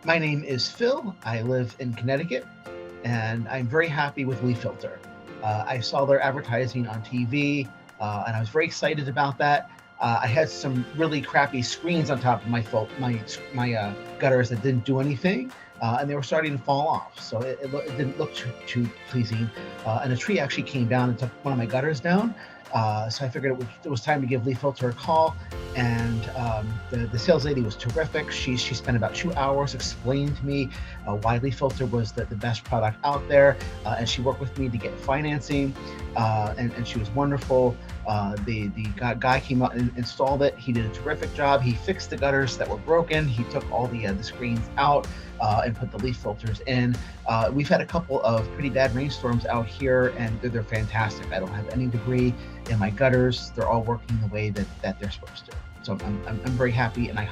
My name is Phil. I live in Connecticut, and I'm very happy with LeafFilter. I saw their advertising on TV, and I was very excited about that. I had some really crappy screens on top of my gutters that didn't do anything, and they were starting to fall off. So it didn't look too pleasing. And a tree actually came down and took one of my gutters down. So I figured it was time to give LeafFilter a call, and the sales lady was terrific. She spent about 2 hours explaining to me why LeafFilter was the best product out there, and she worked with me to get financing, and she was wonderful. The guy came out and installed it. He did a terrific job. He fixed the gutters that were broken. He took all the screens out and put the leaf filters in. We've had a couple of pretty bad rainstorms out here, and they're fantastic. I don't have any debris in my gutters. They're all working the way that they're supposed to. So I'm very happy, and I